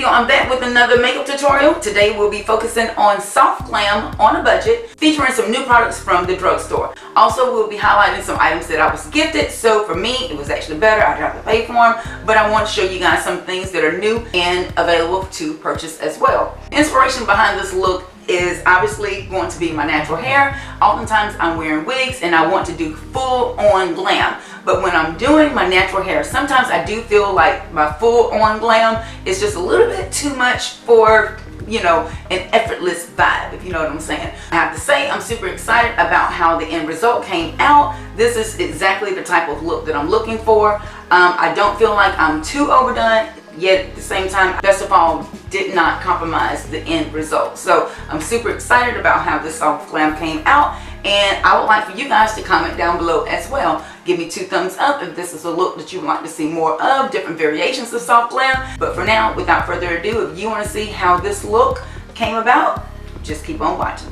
video, I'm back with another makeup tutorial. Today we'll be focusing on soft glam on a budget, featuring some new products from the drugstore. Also, we'll be highlighting some items that I was gifted, so for me it was actually better. I didn't have to pay for them, but I want to show you guys some things that are new and available to purchase as well. Inspiration behind this look is obviously going to be my natural hair. Oftentimes I'm wearing wigs and I want to do full on glam, but when I'm doing my natural hair, sometimes I do feel like my full on glam is just a little bit too much for, you know, an effortless vibe, if you know what I'm saying. I have to say I'm super excited about how the end result came out. This is exactly the type of look that I'm looking for. I don't feel like I'm too overdone, yet at the same time, best of all, did not compromise the end result. So I'm super excited about how this soft glam came out, and I would like for you guys to comment down below as well. Give me 2 thumbs up if this is a look that you would like to see more of, different variations of soft glam. But for now, without further ado, if you want to see how this look came about, just keep on watching.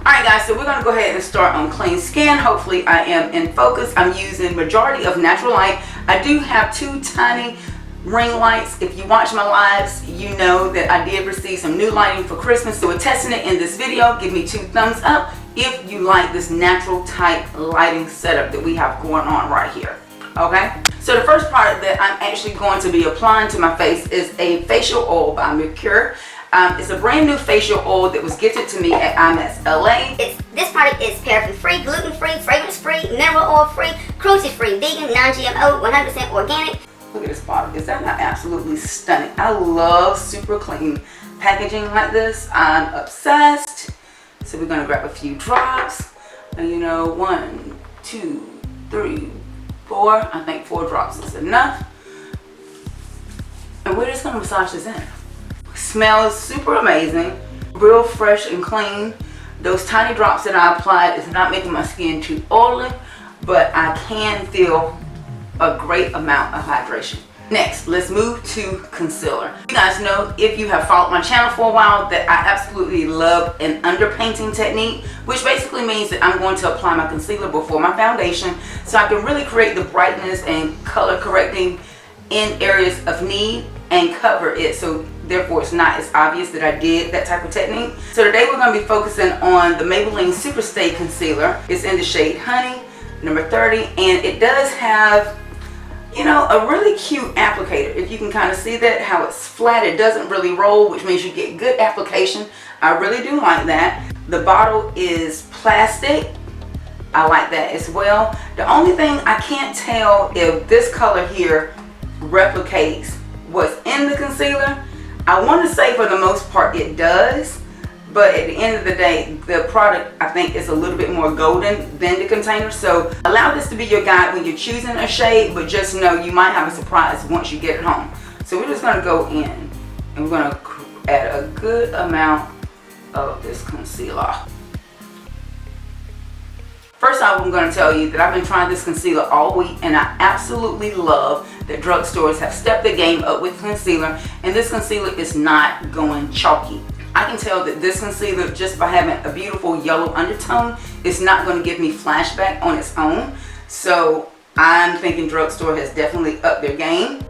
Alright guys, so we're going to go ahead and start on clean skin. Hopefully I am in focus. I'm using majority of natural light. I do have 2 tiny ring lights. If you watch my lives, you know that I did receive some new lighting for Christmas, so we're testing it in this video. Give me 2 thumbs up if you like this natural type lighting setup that we have going on right here. Okay, so the first product that I'm actually going to be applying to my face is a facial oil by Mercure. It's a brand new facial oil that was gifted to me at IMAX LA. This product is paraben free, gluten free, fragrance free, mineral oil free, cruelty free, vegan, non-GMO, 100% organic. Look at this bottle. Is that not absolutely stunning? I love super clean packaging like this. I'm obsessed. So we're going to grab a few drops. And you know, 1, 2, 3, 4. I think 4 drops is enough. And we're just going to massage this in. Smells super amazing. Real fresh and clean. Those tiny drops that I applied is not making my skin too oily, but I can feel a great amount of hydration. Next, let's move to concealer. You guys know, if you have followed my channel for a while, that I absolutely love an underpainting technique, which basically means that I'm going to apply my concealer before my foundation so I can really create the brightness and color correcting in areas of need and cover it, so therefore it's not as obvious that I did that type of technique. So today we're going to be focusing on the Maybelline Super Stay Concealer. It's in the shade Honey, number 30, and it does have, you know, a really cute applicator. If you can kind of see that, how it's flat, it doesn't really roll, which means you get good application. I really do like that. The bottle is plastic. I like that as well. The only thing I can't tell if this color here replicates what's in the concealer. I want to say for the most part it does, but at the end of the day, the product I think is a little bit more golden than the container. So allow this to be your guide when you're choosing a shade, but just know you might have a surprise once you get it home. So we're just going to go in and we're going to add a good amount of this concealer. First off, I'm going to tell you that I've been trying this concealer all week, and I absolutely love that drugstores have stepped the game up with concealer, and this concealer is not going chalky. I can tell that this concealer, just by having a beautiful yellow undertone, is not going to give me flashback on its own. So I'm thinking drugstore has definitely upped their game.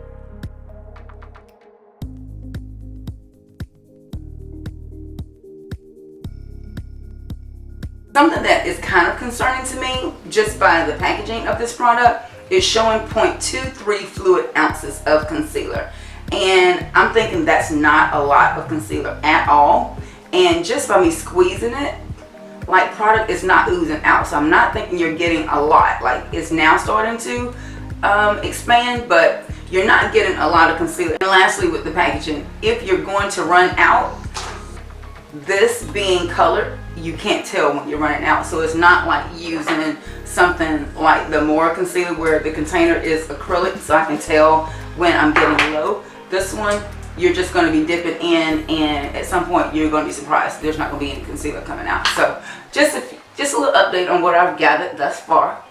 Something that is kind of concerning to me, just by the packaging of this product, is showing 0.23 fluid ounces of concealer. And I'm thinking that's not a lot of concealer at all. And just by me squeezing it, like, product is not oozing out. So I'm not thinking you're getting a lot. Like, it's now starting to expand, but you're not getting a lot of concealer. And lastly, with the packaging, if you're going to run out, this being colored, you can't tell when you're running out. So it's not like using something like the Mora concealer where the container is acrylic, so I can tell when I'm getting low. This one, you're just going to be dipping in, and at some point you're going to be surprised there's not going to be any concealer coming out. So just a little update on what I've gathered thus far.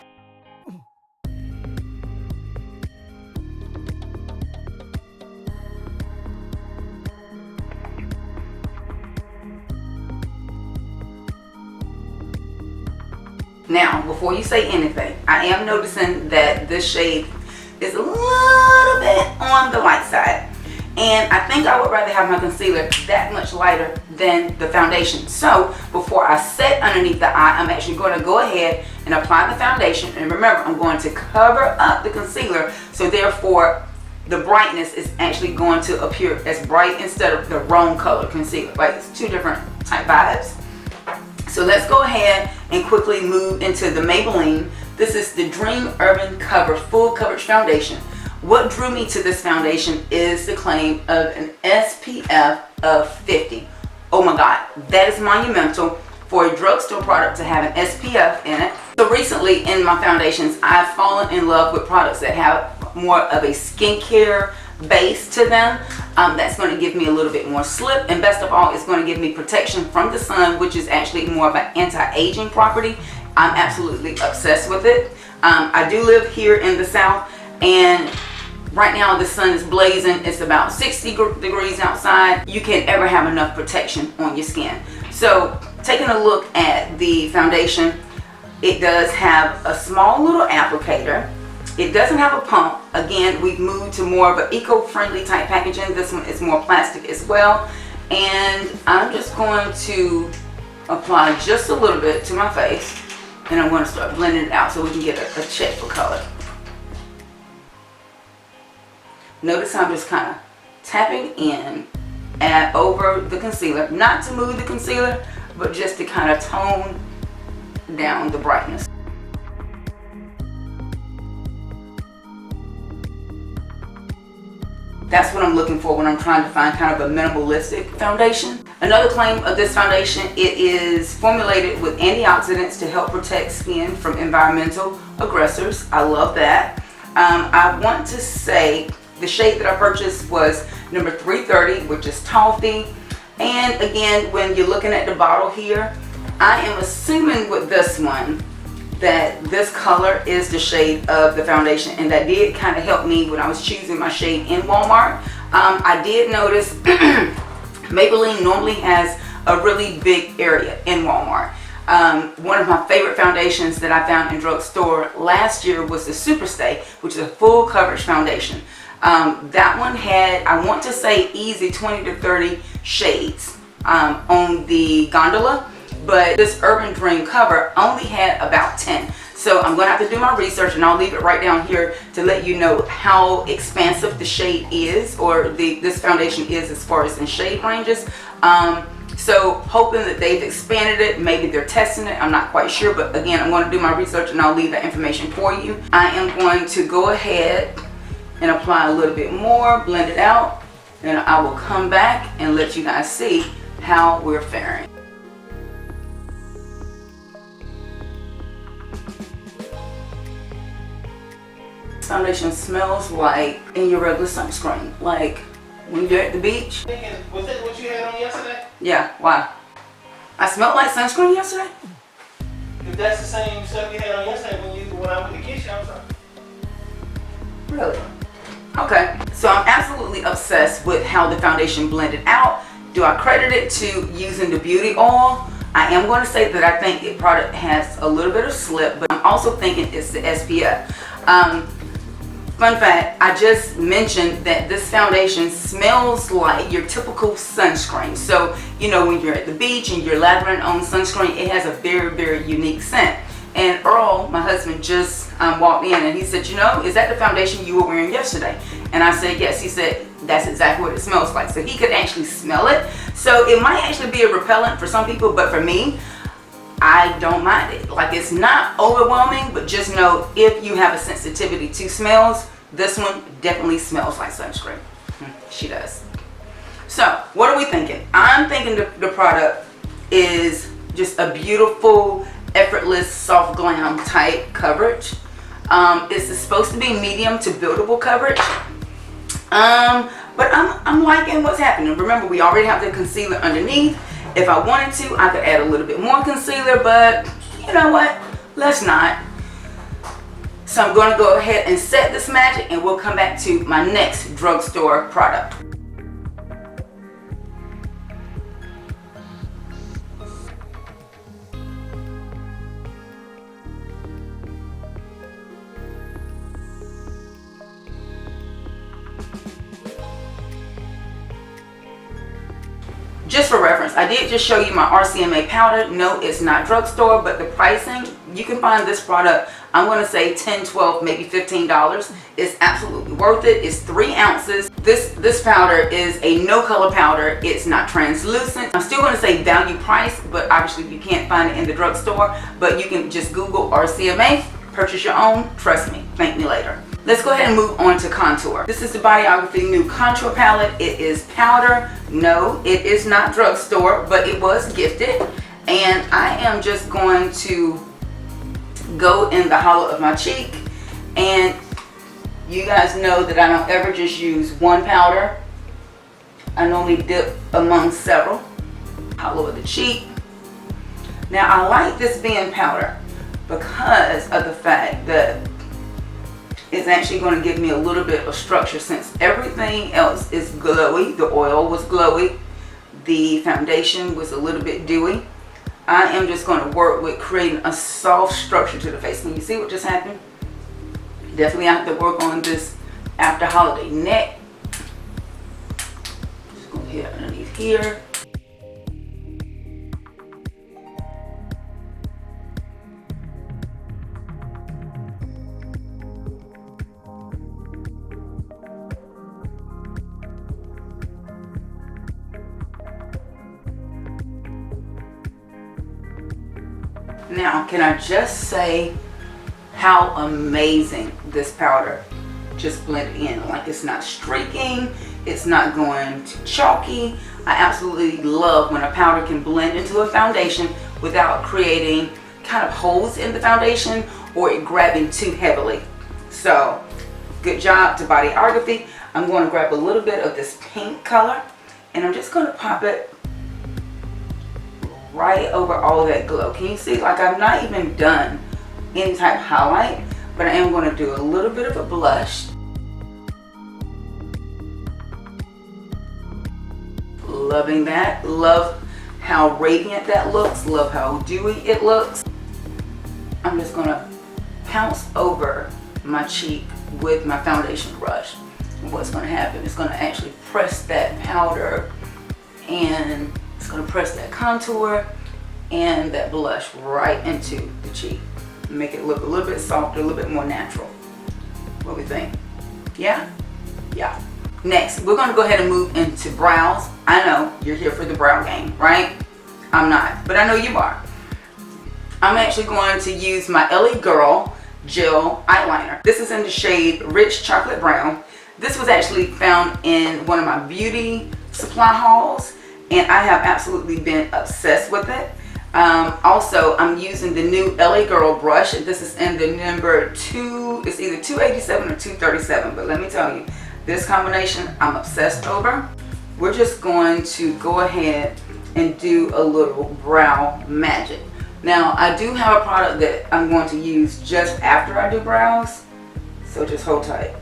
Now, before you say anything, I am noticing that this shade is a little bit on the light side. and I think I would rather have my concealer that much lighter than the foundation. So before I set underneath the eye, I'm actually going to go ahead and apply the foundation. And remember, I'm going to cover up the concealer, so therefore the brightness is actually going to appear as bright instead of the wrong color concealer. Like, it's two different type vibes. So let's go ahead and quickly move into the Maybelline. This is the Dream Urban Cover Full Coverage Foundation. What drew me to this foundation is the claim of an SPF of 50. Oh my God, that is monumental for a drugstore product to have an SPF in it. So recently in my foundations, I've fallen in love with products that have more of a skincare base to them. That's going to give me a little bit more slip, and best of all, it's going to give me protection from the sun, which is actually more of an anti-aging property. I'm absolutely obsessed with it. I do live here in the South, and right now the sun is blazing. It's about 60 degrees outside. You can't ever have enough protection on your skin. So taking a look at the foundation, it does have a small little applicator. It doesn't have a pump. Again, we've moved to more of an eco-friendly type packaging. This one is more plastic as well. And I'm just going to apply just a little bit to my face, and I'm going to start blending it out so we can get a check for color. Notice how I'm just kind of tapping in and over the concealer, not to move the concealer, but just to kind of tone down the brightness. That's what I'm looking for when I'm trying to find kind of a minimalistic foundation. Another claim of this foundation, it is formulated with antioxidants to help protect skin from environmental aggressors. I love that. I want to say the shade that I purchased was number 330, which is toffee. And again, when you're looking at the bottle here, I am assuming with this one that this color is the shade of the foundation, and that did kind of help me when I was choosing my shade in Walmart. I did notice Maybelline normally has a really big area in Walmart. One of my favorite foundations that I found in Drugstore last year was the Superstay, which is a full coverage foundation. That one had, I want to say, easy 20 to 30 shades on the gondola. But this Urban Dream cover only had about 10. So I'm going to have to do my research, and I'll leave it right down here to let you know how expansive the shade is, or this foundation is as far as in shade ranges. So hoping that they've expanded it. Maybe they're testing it. I'm not quite sure. But again, I'm going to do my research, and I'll leave that information for you. I am going to go ahead and apply a little bit more, blend it out, and I will come back and let you guys see how we're faring. Foundation smells like in your regular sunscreen, like when you're at the beach. Was that what you had on yesterday? Yeah, why? I smelled like sunscreen yesterday? If that's the same stuff you had on yesterday when I went to the kitchen, I'm sorry. Really? Okay, so I'm absolutely obsessed with how the foundation blended out. Do I credit it to using the beauty oil? I am going to say that I think the product has a little bit of slip, but I'm also thinking it's the SPF. Fun fact, I just mentioned that this foundation smells like your typical sunscreen. So, you know, when you're at the beach and you're lathering on sunscreen, it has a very, very unique scent. And Earl, my husband, just walked in and he said, you know, is that the foundation you were wearing yesterday? And I said, yes. He said, that's exactly what it smells like. So he could actually smell it. So it might actually be a repellent for some people, but for me, I don't mind it. Like, it's not overwhelming, but just know if you have a sensitivity to smells, this one definitely smells like sunscreen. She does. So what are we thinking? I'm thinking the product is just a beautiful, effortless, soft glam type coverage. It's supposed to be medium to buildable coverage. But I'm liking what's happening. Remember, we already have the concealer underneath. If I wanted to, I could add a little bit more concealer, but you know what? Let's not. So I'm going to go ahead and set this magic, and we'll come back to my next drugstore product. just for reference, I did just show you my RCMA powder. No, it's not drugstore, but the pricing, you can find this product, I'm going to say $10, $12, maybe $15. It's absolutely worth it. It's 3 ounces. This powder is a no color powder. It's not translucent. I'm still going to say value price, but obviously you can't find it in the drugstore. But you can just Google RCMA, purchase your own. Trust me, thank me later. Let's go ahead and move on to contour. This is the Bodyography new contour palette. It is powder. No, it is not drugstore, but it was gifted. And I am just going to go in the hollow of my cheek. And you guys know that I don't ever just use one powder. I normally dip among several. Hollow of the cheek. Now I like this being powder because of the fact that it's actually going to give me a little bit of structure, since everything else is glowy. The oil was glowy. The foundation was a little bit dewy. I am just going to work with creating a soft structure to the face. Can you see what just happened? Definitely have to work on this after holiday neck. Just going to hit underneath here. Now, can I just say how amazing this powder just blended in? Like, it's not streaking, it's not going too chalky. I absolutely love when a powder can blend into a foundation without creating kind of holes in the foundation or it grabbing too heavily. So, good job to Bodyography. I'm going to grab a little bit of this pink color and I'm just going to pop it right over all that glow. Can you see? Like, I've not even done any type of highlight, but I am going to do a little bit of a blush. Loving that. Love how radiant that looks. Love how dewy it looks. I'm just going to pounce over my cheek with my foundation brush. And what's going to happen is going to actually press that powder, and it's going to press that contour and that blush right into the cheek. Make it look a little bit softer, a little bit more natural. What do we think? Yeah? Yeah. Next, we're going to go ahead and move into brows. I know you're here for the brow game, right? I'm not, but I know you are. I'm actually going to use my LA Girl Gel Eyeliner. This is in the shade Rich Chocolate Brown. This was actually found in one of my beauty supply hauls, and I have absolutely been obsessed with it. Also, I'm using the new LA Girl brush. This is in the number 2, it's either 287 or 237, but let me tell you, this combination I'm obsessed over. We're just going to go ahead and do a little brow magic. Now, I do have a product that I'm going to use just after I do brows, so just hold tight.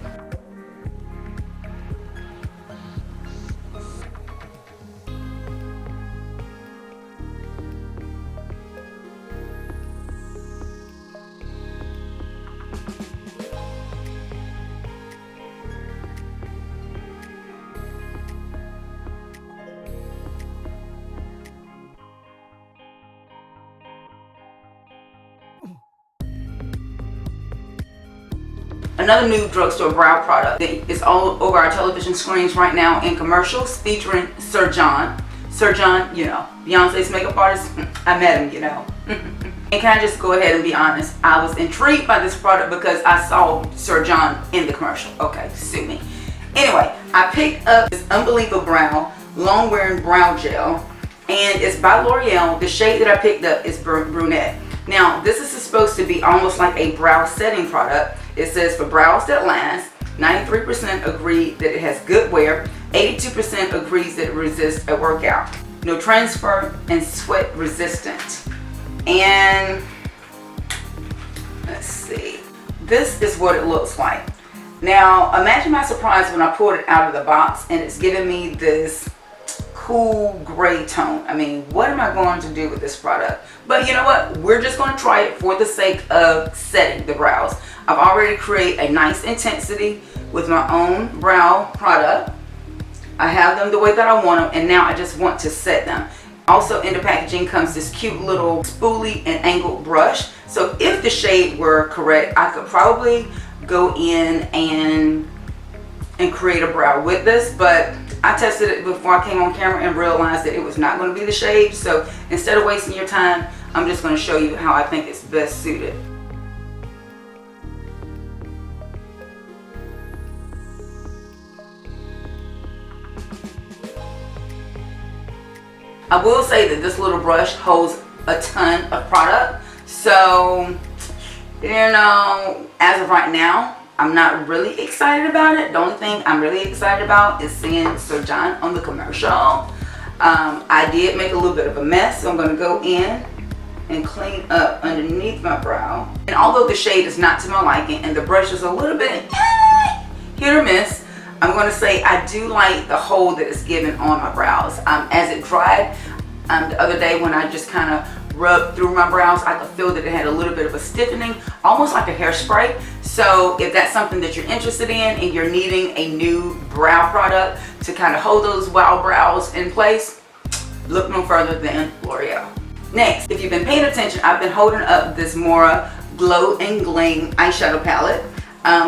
Another new drugstore brow product that is all over our television screens right now in commercials, featuring Sir John. Sir John, you know, Beyonce's makeup artist. I met him, you know. And can I just go ahead and be honest? I was intrigued by this product because I saw Sir John in the commercial. Okay, sue me. Anyway, I picked up this Unbelievable Brow Long Wearing Brow Gel, and it's by L'Oreal. The shade that I picked up is Brunette. Now, this is supposed to be almost like a brow setting product. It says for brows that last, 93% agree that it has good wear, 82% agrees that it resists a workout, no transfer, and sweat resistant. And let's see, this is what it looks like. Now, imagine my surprise when I pulled it out of the box and it's giving me this cool gray tone. I mean, what am I going to do with this product? But you know what? We're just going to try it for the sake of setting the brows. I've already created a nice intensity with my own brow product. I have them the way that I want them, and now I just want to set them. Also in the packaging comes this cute little spoolie and angled brush. So if the shade were correct, I could probably go in and create a brow with this, but I tested it before I came on camera and realized that it was not going to be the shade. So instead of wasting your time, I'm just going to show you how I think it's best suited. I will say that this little brush holds a ton of product. So, you know, as of right now, I'm not really excited about it. The only thing I'm really excited about is seeing Sir John on the commercial. I did make a little bit of a mess, so I'm going to go in and clean up underneath my brow. And although the shade is not to my liking and the brush is a little bit hit or miss, I'm going to say I do like the hold that it's given on my brows. As it dried the other day, when I just kind of rubbed through my brows, I could feel that it had a little bit of a stiffening, almost like a hairspray. So if that's something that you're interested in and you're needing a new brow product to kind of hold those wild brows in place, look no further than L'Oreal. Next, if you've been paying attention, I've been holding up this Mora Glow and Gleam eyeshadow palette.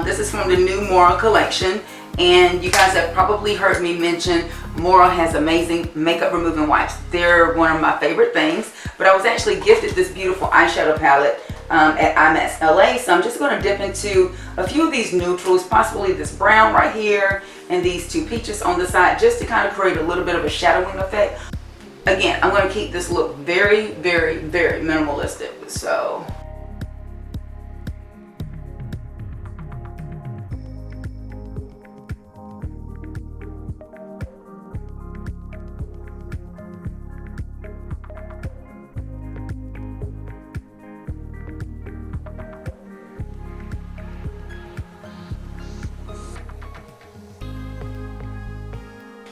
This is from the new Mora collection. And you guys have probably heard me mention Mora has amazing makeup removing wipes. They're one of my favorite things. But I was actually gifted this beautiful eyeshadow palette at IMAX LA. So I'm just going to dip into a few of these neutrals, possibly this brown right here and these two peaches on the side, just to kind of create a little bit of a shadowing effect. Again, I'm going to keep this look very, very, very minimalistic. So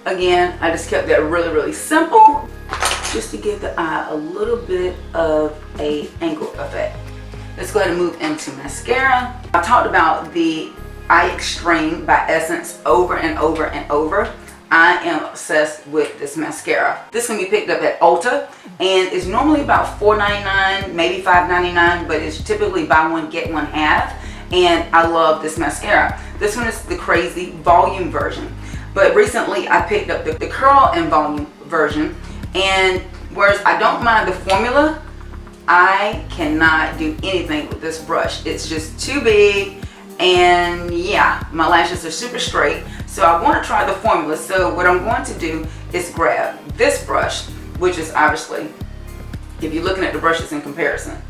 again, I just kept that really, really simple, just to give the eye a little bit of a angled effect. Let's go ahead and move into mascara. I talked about the Eye Extreme by Essence over and over and over. I am obsessed with this mascara. This can be picked up at Ulta, and it's normally about $4.99, maybe $5.99, but it's typically buy one, get one half. And I love this mascara. This one is the Crazy Volume version. But recently I picked up the Curl and Volume version, and whereas I don't mind the formula, I cannot do anything with this brush. It's just too big, and yeah, my lashes are super straight. So I want to try the formula. So what I'm going to do is grab this brush, which is obviously, if you're looking at the brushes in comparison,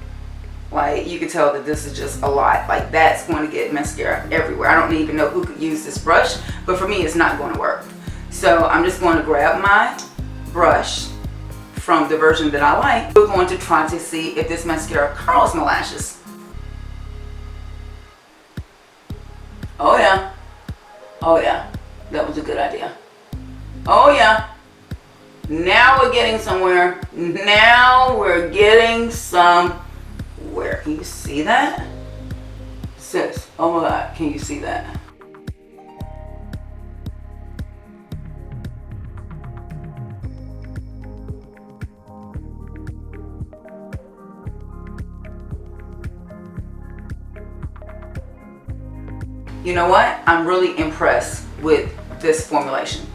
like you can tell that this is just a lot. Like that's going to get mascara everywhere. I don't even know who could use this brush, but for me it's not going to work. So I'm just going to grab my brush from the version that I like. We're going to try to see if this mascara curls my lashes. Oh yeah. Oh yeah. That was a good idea. Oh yeah. Now we're getting somewhere. Now we're getting somewhere. Can you see that? Sis, oh my God, can you see that? You know what? I'm really impressed with this formulation.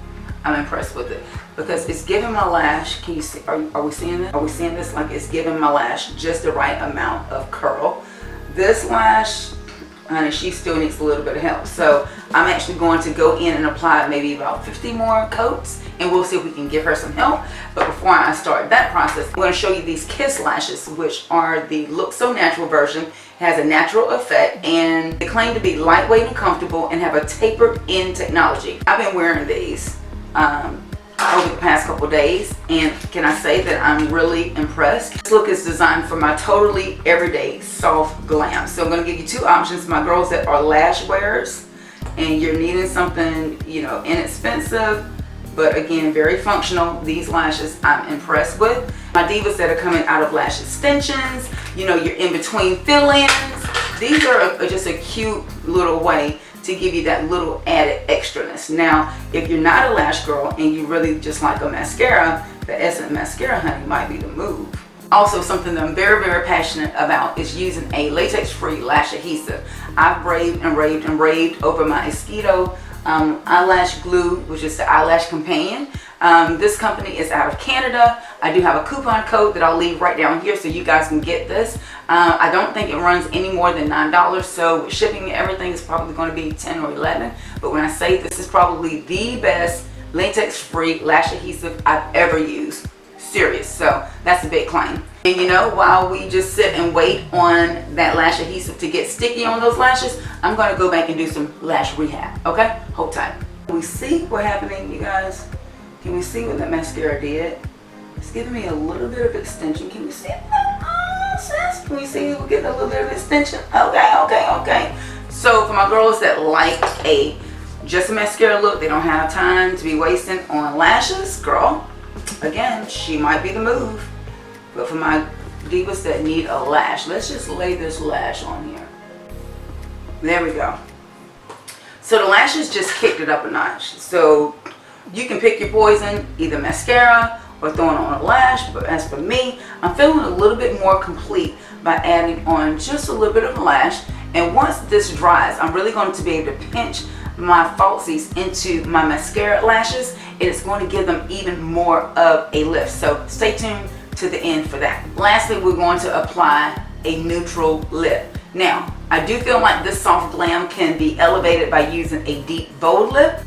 I'm impressed with it because it's giving my lash, can you see, are we seeing this? Are we seeing this? Like it's giving my lash just the right amount of curl. This lash, honey, she still needs a little bit of help. So I'm actually going to go in and apply maybe about 50 more coats, and we'll see if we can give her some help. But before I start that process, I'm going to show you these Kiss lashes, which are the Look So Natural version. It has a natural effect, and they claim to be lightweight and comfortable and have a tapered end technology. I've been wearing these over the past couple days, and can I say that I'm really impressed. This look is designed for my totally everyday soft glam. So I'm going to give you two options, my girls that are lash wearers and you're needing something, you know, inexpensive but again very functional. These lashes I'm impressed with. My divas that are coming out of lash extensions, you know, you're in between fill-ins. These are just a cute little way to give you that little added extraness. Now, if you're not a lash girl and you really just like a mascara, the Essence Mascara Honey might be the move. Also, something that I'm very, very passionate about is using a latex-free lash adhesive. I've raved and raved and raved over my XOXO eyelash glue, which is the eyelash companion. This company is out of Canada. I do have a coupon code that I'll leave right down here so you guys can get this. I don't think it runs any more than $9, so with shipping and everything is probably going to be 10 or 11. But when I say this is probably the best latex-free lash adhesive I've ever used. Serious. So that's a big claim. And you know, while we just sit and wait on that lash adhesive to get sticky on those lashes, I'm going to go back and do some lash rehab. Okay? Hold tight. Can we see what's happening, you guys? Can we see what that mascara did? It's giving me a little bit of extension. Can we see it? Can we see we're getting a little bit of extension? Okay. So for my girls that like just a mascara look, they don't have time to be wasting on lashes, girl, again, she might be the move. But for my divas that need a lash, let's just lay this lash on here. There we go. So the lashes just kicked it up a notch. So you can pick your poison, either mascara or throwing on a lash. But as for me, I'm feeling a little bit more complete by adding on just a little bit of a lash. And once this dries, I'm really going to be able to pinch my falsies into my mascara lashes. It is going to give them even more of a lift. So stay tuned to the end for that. Lastly, we're going to apply a neutral lip. Now, I do feel like this soft glam can be elevated by using a deep bold lip,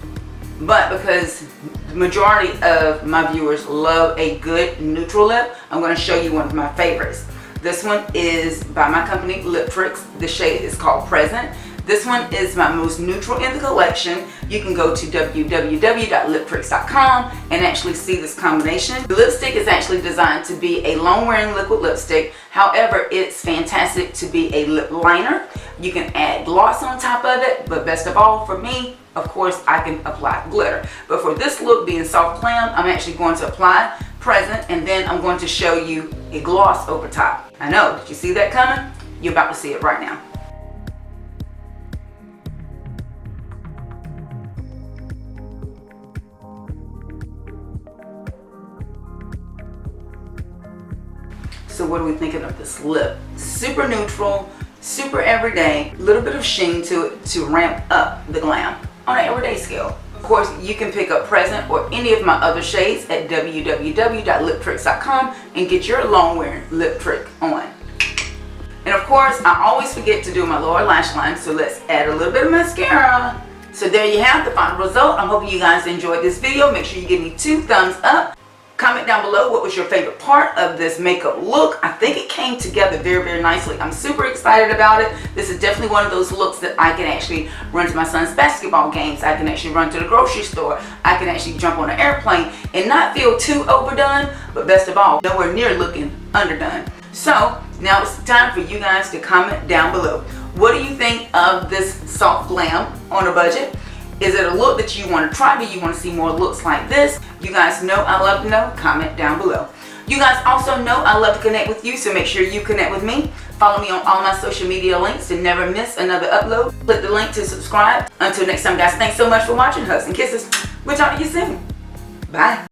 but because the majority of my viewers love a good neutral lip, I'm going to show you one of my favorites. This one is by my company, Lip Tricks. The shade is called Present. This one is my most neutral in the collection. You can go to www.liptricks.com and actually see this combination. The lipstick is actually designed to be a long-wearing liquid lipstick. However, it's fantastic to be a lip liner. You can add gloss on top of it, but best of all for me, of course, I can apply glitter. But for this look being soft glam, I'm actually going to apply Present, and then I'm going to show you a gloss over top. I know, did you see that coming? You're about to see it right now. So what are we thinking of this lip? Super neutral, super everyday, little bit of sheen to it to ramp up the glam on an everyday scale. Of course, you can pick up Present or any of my other shades at www.liptricks.com and get your long wearing lip trick on. And of course, I always forget to do my lower lash line, so let's add a little bit of mascara. So there you have the final result. I'm hoping you guys enjoyed this video. Make sure you give me 2 thumbs up. Comment down below what was your favorite part of this makeup look. I think it came together very, very nicely. I'm super excited about it. This is definitely one of those looks that I can actually run to my son's basketball games. I can actually run to the grocery store. I can actually jump on an airplane and not feel too overdone, but best of all, nowhere near looking underdone. So now it's time for you guys to comment down below. What do you think of this soft glam on a budget? Is it a look that you want to try? Do you want to see more looks like this? You guys know I love to know. Comment down below. You guys also know I love to connect with you, so make sure you connect with me. Follow me on all my social media links to never miss another upload. Click the link to subscribe. Until next time, guys, thanks so much for watching. Hugs and kisses. We'll talk to you soon. Bye.